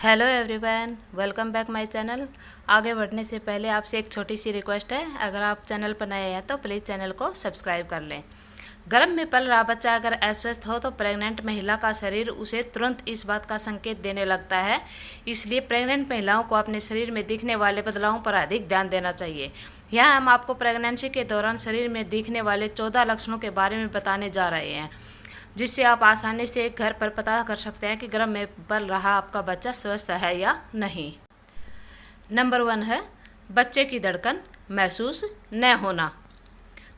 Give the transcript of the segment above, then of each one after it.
Hello everyone, welcome back my channel. आगे बढ़ने से पहले आपसे एक छोटी सी रिक्वेस्ट है, अगर आप चैनल पर नए हैं तो प्लीज़ चैनल को सब्सक्राइब कर लें। गर्भ में पल रहा बच्चा अगर अस्वस्थ हो तो प्रेग्नेंट महिला का शरीर उसे तुरंत इस बात का संकेत देने लगता है। इसलिए प्रेग्नेंट महिलाओं को अपने शरीर में दिखने वाले बदलावों पर अधिक ध्यान देना चाहिए। यहाँ हम आपको प्रेगनेंसी के दौरान शरीर में दिखने वाले 14 लक्षणों के बारे में बताने जा रहे हैं, जिससे आप आसानी से घर पर पता कर सकते हैं कि गर्भ में पल रहा आपका बच्चा स्वस्थ है या नहीं। नंबर 1 है बच्चे की धड़कन महसूस न होना।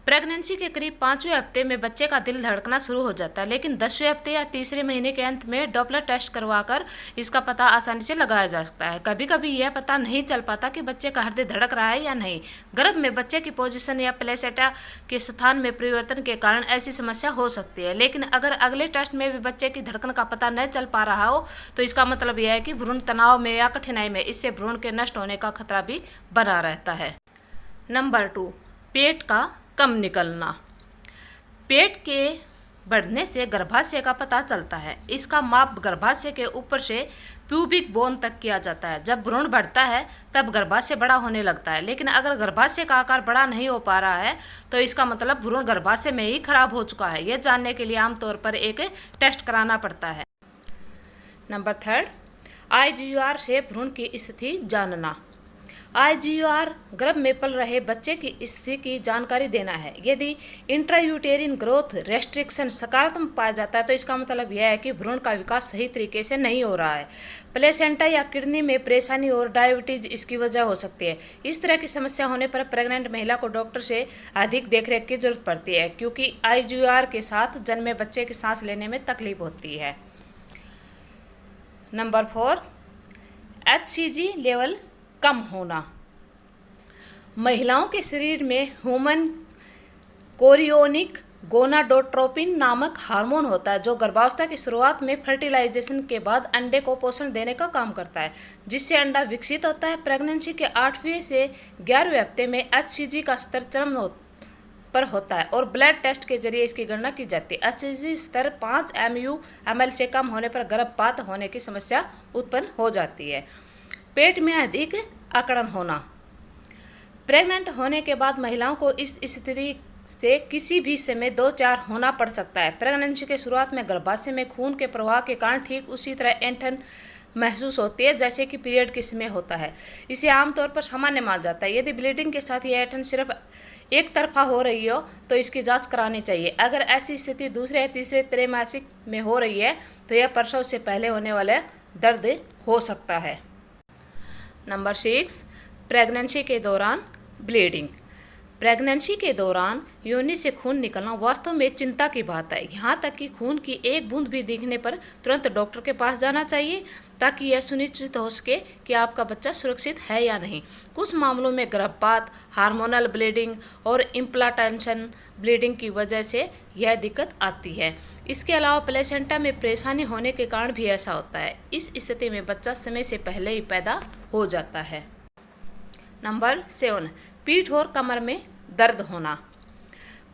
प्रेगनेंसी के करीब 5वें हफ्ते में बच्चे का दिल धड़कना शुरू हो जाता है, लेकिन 10वें हफ्ते या तीसरे महीने के अंत में डॉपलर टेस्ट करवाकर इसका पता आसानी से लगाया जा सकता है। कभी कभी यह पता नहीं चल पाता कि बच्चे का हृदय धड़क रहा है या नहीं। गर्भ में बच्चे की पोजीशन या प्लेसेंटा के स्थान में परिवर्तन के कारण ऐसी समस्या हो सकती है, लेकिन अगर अगले टेस्ट में भी बच्चे की धड़कन का पता न चल पा रहा हो तो इसका मतलब यह है कि भ्रूण तनाव में या कठिनाई में, इससे भ्रूण के नष्ट होने का खतरा भी बना रहता है। नंबर 2, पेट का कम निकलना। पेट के बढ़ने से गर्भाशय का पता चलता है। इसका माप गर्भाशय के ऊपर से प्यूबिक बोन तक किया जाता है। जब भ्रूण बढ़ता है तब गर्भाशय बड़ा होने लगता है, लेकिन अगर गर्भाशय का आकार बड़ा नहीं हो पा रहा है तो इसका मतलब भ्रूण गर्भाशय में ही खराब हो चुका है। यह जानने के लिए आमतौर पर एक टेस्ट कराना पड़ता है। नंबर 3, IGR से भ्रूण की स्थिति जानना। IGR गर्भ में पल रहे बच्चे की स्थिति की जानकारी देना है। यदि इंट्रायूटेरिन ग्रोथ रेस्ट्रिक्शन सकारात्मक पाया जाता है तो इसका मतलब यह है कि भ्रूण का विकास सही तरीके से नहीं हो रहा है। प्लेसेंटा या किडनी में परेशानी और डायबिटीज इसकी वजह हो सकती है। इस तरह की समस्या होने पर प्रेग्नेंट महिला को डॉक्टर से अधिक देखरेख की जरूरत पड़ती है, क्योंकि IGR के साथ जन्मे बच्चे की सांस लेने में तकलीफ होती है। नंबर 4, HCG लेवल कम होना। महिलाओं के शरीर में ह्यूमन कोरियोनिक गोनाडोट्रोपिन नामक हार्मोन होता है, जो गर्भावस्था की शुरुआत में फर्टिलाइजेशन के बाद अंडे को पोषण देने का काम करता है, जिससे अंडा विकसित होता है। प्रेगनेंसी के 8वें से 11वें हफ्ते में HCG का स्तर चरम पर होता है और ब्लड टेस्ट के जरिए इसकी गणना की जाती है। HCG स्तर 5 MU/ml से कम होने पर गर्भपात होने की समस्या उत्पन्न हो जाती है। पेट में अधिक अकड़न होना। प्रेग्नेंट होने के बाद महिलाओं को इस स्थिति से किसी भी समय 2-4 होना पड़ सकता है। प्रेगनेंसी के शुरुआत में गर्भाशय में खून के प्रवाह के कारण ठीक उसी तरह ऐंठन महसूस होती है जैसे कि पीरियड के समय होता है। इसे आमतौर पर सामान्य माना जाता है। यदि ब्लीडिंग के साथ यह ऐंठन सिर्फ एक तरफा हो रही हो तो इसकी जांच करानी चाहिए। अगर ऐसी स्थिति दूसरे या तीसरे त्रैमासिक में हो रही है तो यह प्रसव से पहले होने वाला दर्द हो सकता है। नंबर 6, प्रेगनेंसी के दौरान ब्लीडिंग। प्रेगनेंसी के दौरान योनि से खून निकलना वास्तव में चिंता की बात है। यहाँ तक कि खून की एक बूंद भी दिखने पर तुरंत डॉक्टर के पास जाना चाहिए, ताकि यह सुनिश्चित हो सके कि आपका बच्चा सुरक्षित है या नहीं। कुछ मामलों में गर्भपात, हार्मोनल ब्लीडिंग और इम्प्लांटेशन ब्लीडिंग की वजह से यह दिक्कत आती है। इसके अलावा प्लेसेंटा में परेशानी होने के कारण भी ऐसा होता है। इस स्थिति में बच्चा समय से पहले ही पैदा हो जाता है। नंबर 7, पीठ और कमर में दर्द होना।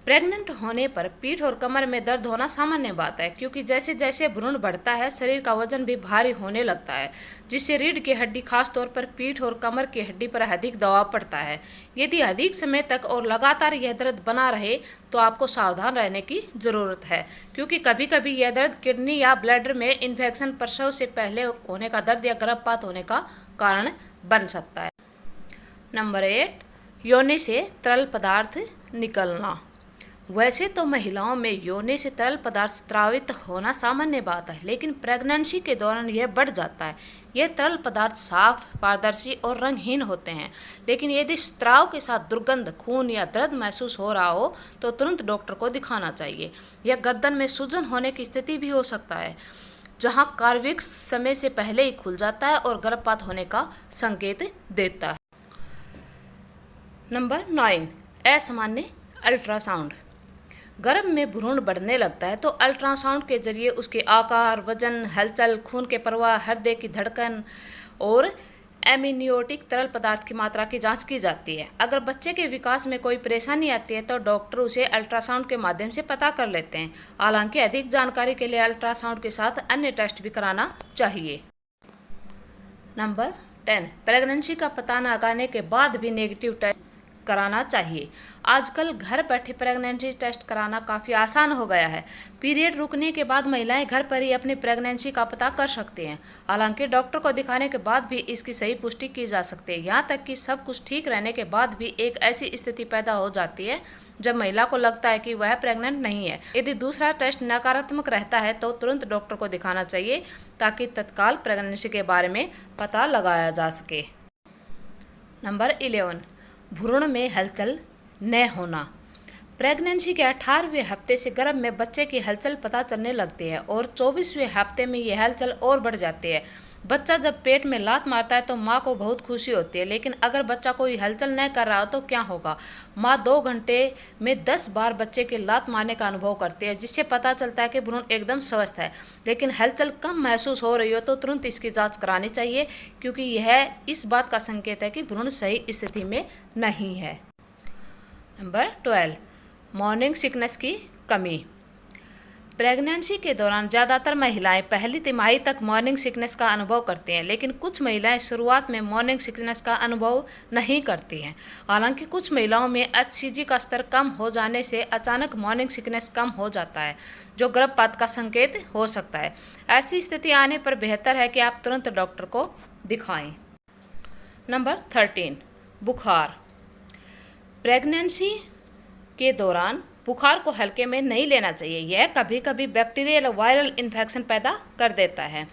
प्रेग्नेंट होने पर पीठ और कमर में दर्द होना सामान्य बात है, क्योंकि जैसे जैसे भ्रूण बढ़ता है शरीर का वजन भी भारी होने लगता है, जिससे रीढ़ की हड्डी खासतौर पर पीठ और कमर की हड्डी पर अधिक दबाव पड़ता है। यदि अधिक समय तक और लगातार यह दर्द बना रहे तो आपको सावधान रहने की ज़रूरत है, क्योंकि कभी कभी यह दर्द किडनी या ब्लैडर में इन्फेक्शन, प्रसव से पहले होने का दर्द या गर्भपात होने का कारण बन सकता है। नंबर 8, योनि से तरल पदार्थ निकलना। वैसे तो महिलाओं में योनि से तरल पदार्थ स्रावित होना सामान्य बात है, लेकिन प्रेगनेंसी के दौरान यह बढ़ जाता है। यह तरल पदार्थ साफ, पारदर्शी और रंगहीन होते हैं, लेकिन यदि स्राव के साथ दुर्गंध, खून या दर्द महसूस हो रहा हो तो तुरंत डॉक्टर को दिखाना चाहिए। यह गर्दन में सूजन होने की स्थिति भी हो सकता है, जहां कार्विक्स समय से पहले ही खुल जाता है और गर्भपात होने का संकेत देता है। नंबर 9, असामान्य अल्ट्रासाउंड। गर्भ में भ्रूण बढ़ने लगता है तो अल्ट्रासाउंड के जरिए उसके आकार, वजन, हलचल, खून के प्रवाह, हृदय की धड़कन और एमनियोटिक तरल पदार्थ की मात्रा की जांच की जाती है। अगर बच्चे के विकास में कोई परेशानी आती है तो डॉक्टर उसे अल्ट्रासाउंड के माध्यम से पता कर लेते हैं। हालांकि अधिक जानकारी के लिए अल्ट्रासाउंड के साथ अन्य टेस्ट भी कराना चाहिए। नंबर 10, प्रेगनेंसी का पता लगाने के बाद भी नेगेटिव टेस्ट कराना चाहिए। आजकल घर बैठे प्रेगनेंसी टेस्ट कराना काफ़ी आसान हो गया है। पीरियड रुकने के बाद महिलाएं घर पर ही अपनी प्रेगनेंसी का पता कर सकती हैं। हालांकि डॉक्टर को दिखाने के बाद भी इसकी सही पुष्टि की जा सकती है। यहाँ तक कि सब कुछ ठीक रहने के बाद भी एक ऐसी स्थिति पैदा हो जाती है जब महिला को लगता है कि वह प्रेग्नेंट नहीं है। यदि दूसरा टेस्ट नकारात्मक रहता है तो तुरंत डॉक्टर को दिखाना चाहिए ताकि तत्काल प्रेगनेंसी के बारे में पता लगाया जा सके। नंबर 11, भ्रूण में हलचल न होना। प्रेगनेंसी के 18वें हफ्ते से गर्भ में बच्चे की हलचल पता चलने लगती है और 24वें हफ्ते में यह हलचल और बढ़ जाती है। बच्चा जब पेट में लात मारता है तो माँ को बहुत खुशी होती है, लेकिन अगर बच्चा कोई हलचल न कर रहा हो तो क्या होगा? माँ 2 घंटे में 10 बार बच्चे के लात मारने का अनुभव करती है, जिससे पता चलता है कि भ्रूण एकदम स्वस्थ है। लेकिन हलचल कम महसूस हो रही हो तो तुरंत इसकी जांच करानी चाहिए, क्योंकि यह इस बात का संकेत है कि भ्रूण सही स्थिति में नहीं है। नंबर 12, मॉर्निंग सिकनेस की कमी। प्रेगनेंसी के दौरान ज़्यादातर महिलाएं पहली तिमाही तक मॉर्निंग सिकनेस का अनुभव करती हैं, लेकिन कुछ महिलाएं शुरुआत में मॉर्निंग सिकनेस का अनुभव नहीं करती हैं। हालांकि कुछ महिलाओं में HCG का स्तर कम हो जाने से अचानक मॉर्निंग सिकनेस कम हो जाता है, जो गर्भपात का संकेत हो सकता है। ऐसी स्थिति आने पर बेहतर है कि आप तुरंत डॉक्टर को दिखाएं। नंबर 13, बुखार। प्रेगनेंसी के दौरान बुखार को हल्के में नहीं लेना चाहिए। यह कभी कभी बैक्टीरियल वायरल इन्फेक्शन पैदा कर देता है,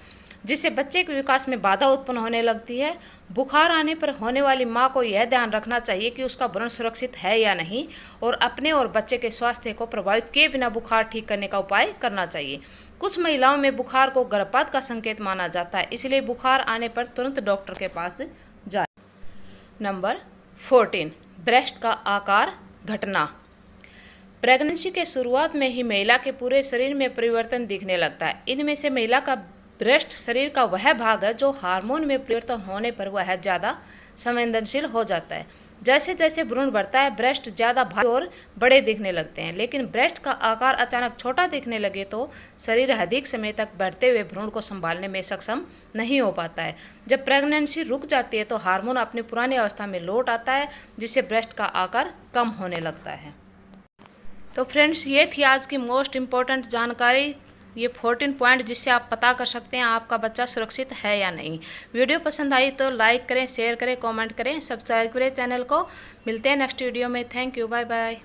जिससे बच्चे के विकास में बाधा उत्पन्न होने लगती है। बुखार आने पर होने वाली माँ को यह ध्यान रखना चाहिए कि उसका भ्रूण सुरक्षित है या नहीं, और अपने और बच्चे के स्वास्थ्य को प्रभावित किए बिना बुखार ठीक करने का उपाय करना चाहिए। कुछ महिलाओं में बुखार को गर्भपात का संकेत माना जाता है, इसलिए बुखार आने पर तुरंत डॉक्टर के पास जाए। नंबर 14, ब्रेस्ट का आकार घटना। प्रेगनेंसी के शुरुआत में ही महिला के पूरे शरीर में परिवर्तन दिखने लगता है। इनमें से महिला का ब्रेस्ट शरीर का वह भाग है जो हार्मोन में परिवर्तन होने पर वह ज़्यादा संवेदनशील हो जाता है। जैसे जैसे भ्रूण बढ़ता है, ब्रेस्ट ज़्यादा भारी और बड़े दिखने लगते हैं। लेकिन ब्रेस्ट का आकार अचानक छोटा दिखने लगे तो शरीर अधिक समय तक बढ़ते हुए भ्रूण को संभालने में सक्षम नहीं हो पाता है। जब प्रेगनेंसी रुक जाती है तो हार्मोन अपनी पुरानी अवस्था में लौट आता है, जिससे ब्रेस्ट का आकार कम होने लगता है। तो फ्रेंड्स, ये थी आज की मोस्ट इम्पॉर्टेंट जानकारी, ये 14 पॉइंट जिससे आप पता कर सकते हैं आपका बच्चा सुरक्षित है या नहीं। वीडियो पसंद आई तो लाइक करें, शेयर करें, कमेंट करें, सब्सक्राइब करें चैनल को। मिलते हैं नेक्स्ट वीडियो में। Thank you, bye bye.